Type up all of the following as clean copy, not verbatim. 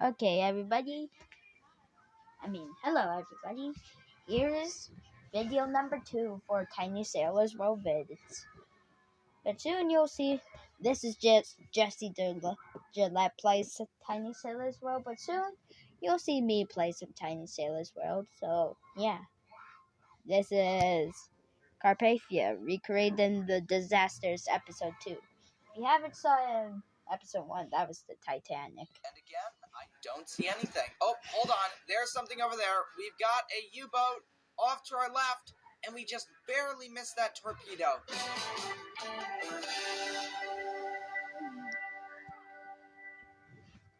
Okay, everybody. Hello, everybody. Here's video number 2 for Tiny Sailor's World vids. But soon you'll see. This is just Jesse Gillette plays Tiny Sailor's World. But soon you'll see me play some Tiny Sailor's World. So yeah, this is Carpathia, recreating the disasters, episode 2. If you haven't saw episode 1, that was the Titanic. And again, I don't see anything. Oh, hold on. There's something over there. We've got a U-boat off to our left, and we just barely missed that torpedo.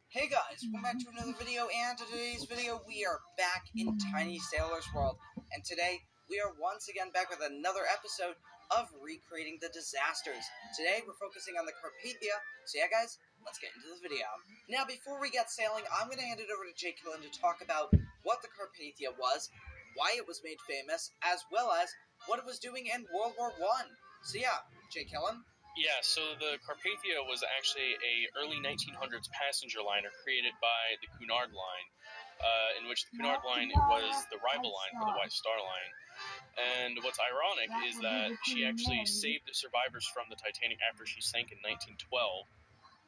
Hey guys, welcome back to another video, and today's video we are back in Tiny Sailor's World. And today, we are once again back with another episode of Recreating the Disasters. Today, we're focusing on the Carpathia, so yeah guys, let's get into the video. Now, before we get sailing, I'm going to hand it over to Jake Killen to talk about what the Carpathia was, why it was made famous, as well as what it was doing in World War I. So yeah, Jake Killen. Yeah, so the Carpathia was actually a early 1900s passenger liner created by the Cunard Line, in which the Cunard Line was the rival line for the White Star Line. And what's ironic is that she actually saved the survivors from the Titanic after she sank in 1912.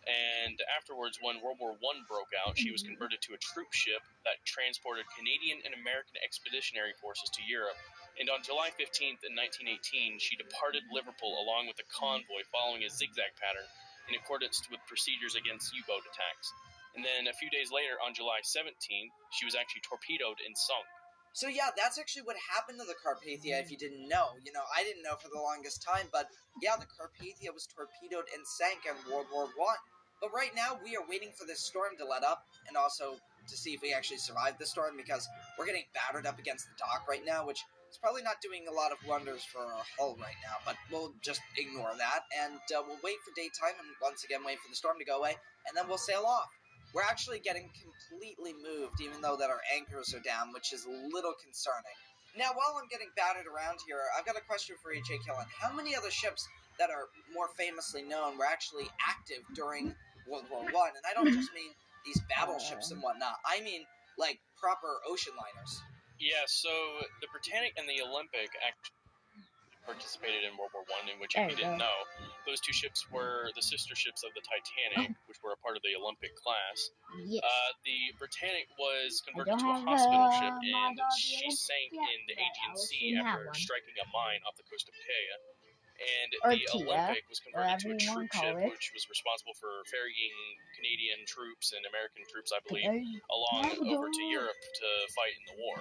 And afterwards, when World War I broke out, she was converted to a troop ship that transported Canadian and American expeditionary forces to Europe. And on July 15th in 1918, she departed Liverpool along with a convoy following a zigzag pattern in accordance with procedures against U-boat attacks. And then a few days later, on July 17th, she was actually torpedoed and sunk. So yeah, that's actually what happened to the Carpathia, if you didn't know. You know, I didn't know for the longest time, but yeah, the Carpathia was torpedoed and sank in World War I. But right now, we are waiting for this storm to let up, and also to see if we actually survive the storm, because we're getting battered up against the dock right now, which is probably not doing a lot of wonders for our hull right now, but we'll just ignore that, and we'll wait for daytime, and once again wait for the storm to go away, and then we'll sail off. We're actually getting completely moved, even though that our anchors are down, which is a little concerning. Now, while I'm getting battered around here, I've got a question for you, Jake Killen. How many other ships that are more famously known were actually active during World War I? And I don't just mean these battleships and whatnot. I mean, like, proper ocean liners. Yeah, so the Britannic and the Olympic actually participated in World War I, in which, if you didn't know, those two ships were the sister ships of the Titanic, which were a part of the Olympic class. Yes. The Britannic was converted to a hospital ship, and she sank in the Aegean Sea after striking a mine off the coast of Kea. And the Olympic was converted to a troop ship, which was responsible for ferrying Canadian troops and American troops, I believe, along over to Europe to fight in the war.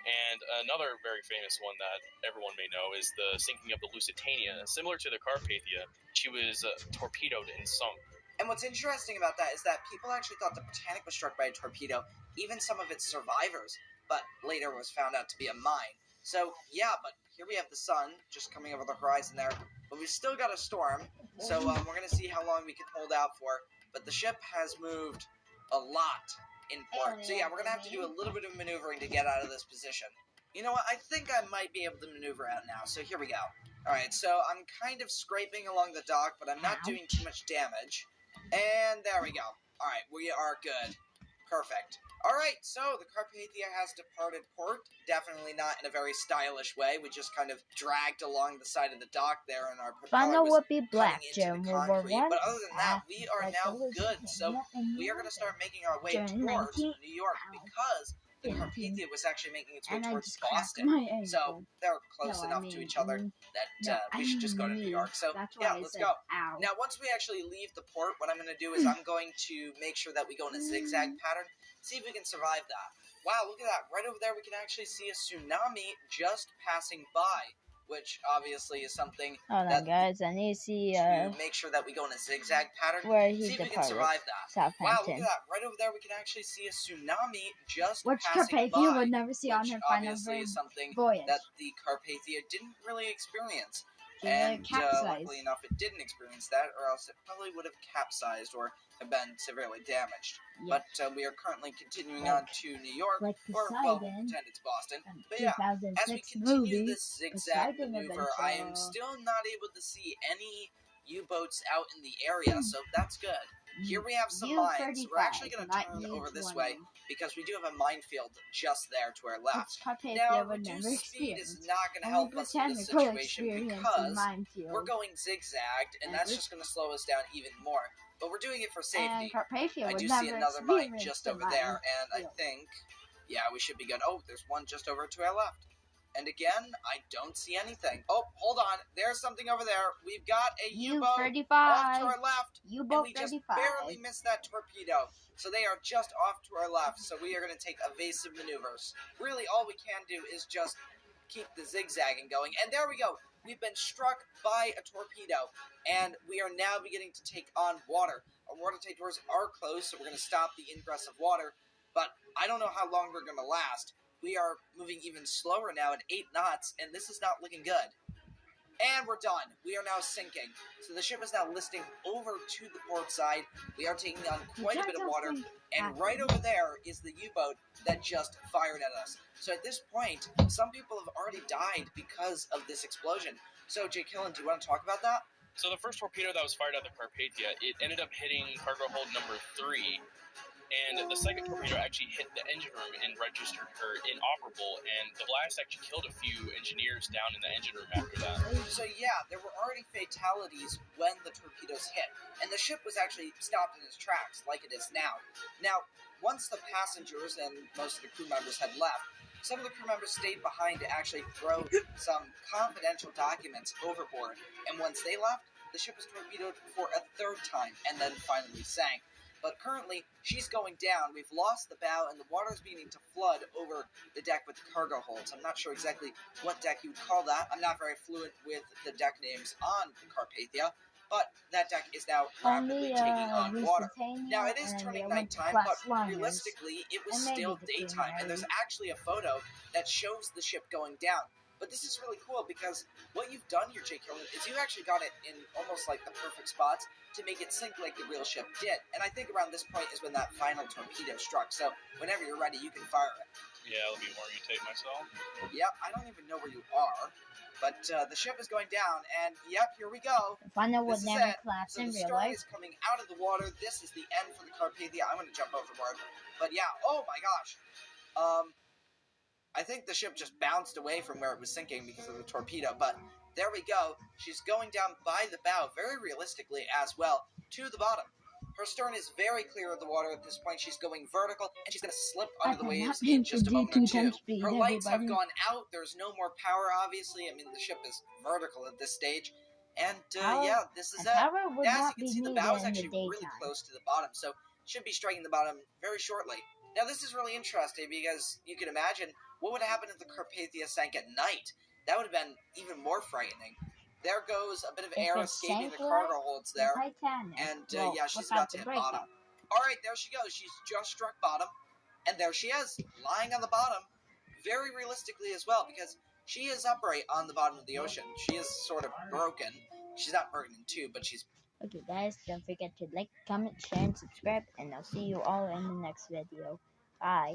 And another very famous one that everyone may know is the sinking of the Lusitania. Similar to the Carpathia, she was torpedoed and sunk. And what's interesting about that is that people actually thought the Britannic was struck by a torpedo, even some of its survivors, but later was found out to be a mine. So, yeah, but here we have the sun just coming over the horizon there, but we've still got a storm, so we're going to see how long we can hold out for. But the ship has moved a lot in port, so yeah, we're going to have to do a little bit of maneuvering to get out of this position. You know what, I think I might be able to maneuver out now, so here we go. Alright, so I'm kind of scraping along the dock, but I'm not doing too much damage. And there we go. Alright, we are good. Perfect. Alright, so the Carpathia has departed port. Definitely not in a very stylish way. We just kind of dragged along the side of the dock there, and our propeller was black, cutting into the concrete. But other than that, we are now good. So we are going to start making our way towards New York, because the Carpathia was actually making its way towards Boston. So they're close enough to each other that we should just go to New York. So yeah, let's go. Now, once we actually leave the port, what I'm going to do is I'm going to make sure that we go in a zigzag pattern. See if we can survive that. Wow, look at that. Right over there, we can actually see a tsunami just passing by, which obviously is something Hold on, guys. I need to see to make sure that we go in a zigzag pattern. Where he see if we can departed. survive that. Southampton. Wow, look at that. Right over there, we can actually see a tsunami just Which passing Carpathia by, would never see on which her final obviously is something voyage. that the Carpathia didn't really experience. She And capsized. luckily enough, it didn't experience that, or else it probably would have capsized or have been severely damaged. Yeah. But we are currently continuing on to New York, like or, well, Poseidon pretend it's Boston. in But yeah, 2006 as we continue movie, this zigzag Poseidon maneuver, I am adventure. still not able to see any U-boats out in the area, so that's good. Here we have some mines. We're actually going to turn over this way because we do have a minefield just there to our left. Now, reduced speed is not going to help us in this situation because we're going zigzagged, and that's just going to slow us down even more. But we're doing it for safety. I do see another mine just over there, and I think, yeah, we should be good. Oh, there's one just over to our left. And again, I don't see anything. Oh, hold on. There's something over there. We've got a U-boat off to our left. And we just barely missed that torpedo. So they are just off to our left. So we are going to take evasive maneuvers. Really, all we can do is just keep the zigzagging going. And there we go. We've been struck by a torpedo. And we are now beginning to take on water. Our water tank doors are closed, so we're going to stop the ingress of water. But I don't know how long we're going to last. We are moving even slower now at 8 knots, and this is not looking good. And we're done. We are now sinking. So the ship is now listing over to the port side. We are taking on quite a bit of water, and right over there is the U-boat that just fired at us. So at this point, some people have already died because of this explosion. So, Jake Hillen, do you want to talk about that? So the first torpedo that was fired at the Carpathia, it ended up hitting cargo hold number 3. And the second torpedo actually hit the engine room and registered her inoperable, and the blast actually killed a few engineers down in the engine room after that. So yeah, there were already fatalities when the torpedoes hit, and the ship was actually stopped in its tracks, like it is now. Now, once the passengers and most of the crew members had left, some of the crew members stayed behind to actually throw some confidential documents overboard, and once they left, the ship was torpedoed for a third time, and then finally sank. But currently, she's going down. We've lost the bow, and the water is beginning to flood over the deck with the cargo holds. I'm not sure exactly what deck you would call that. I'm not very fluent with the deck names on the Carpathia, but that deck is now rapidly taking on water. Now, it is turning nighttime, but realistically, it was still daytime, and there's actually a photo that shows the ship going down. But this is really cool because what you've done here, Jake Hillen, is you actually got it in almost like the perfect spots to make it sink like the real ship did. And I think around this point is when that final torpedo struck. So whenever you're ready, you can fire it. Yeah, let me orientate myself. Yep, I don't even know where you are. But the ship is going down, and yep, here we go. The funnel would never collapse in real life. So the story is coming out of the water. This is the end for the Carpathia. I'm going to jump overboard. But yeah, oh my gosh. I think the ship just bounced away from where it was sinking because of the torpedo, but there we go. She's going down by the bow, very realistically as well, to the bottom. Her stern is very clear of the water at this point. She's going vertical, and she's going to slip under the waves in just a moment or two. Her lights have gone out. There's no more power, obviously. I mean, the ship is vertical at this stage. And, yeah, this is it. As you can see, the bow is actually really close to the bottom, so should be striking the bottom very shortly. Now, this is really interesting because you can imagine what would happen if the Carpathia sank at night. That would have been even more frightening. There goes a bit of air escaping the cargo holds there. And, yeah, she's about to hit bottom. All right, there she goes. She's just struck bottom. And there she is, lying on the bottom. Very realistically as well, because she is upright on the bottom of the ocean. She is sort of broken. She's not broken in two, but she's... Okay, guys, don't forget to like, comment, share, and subscribe, and I'll see you all in the next video. Bye.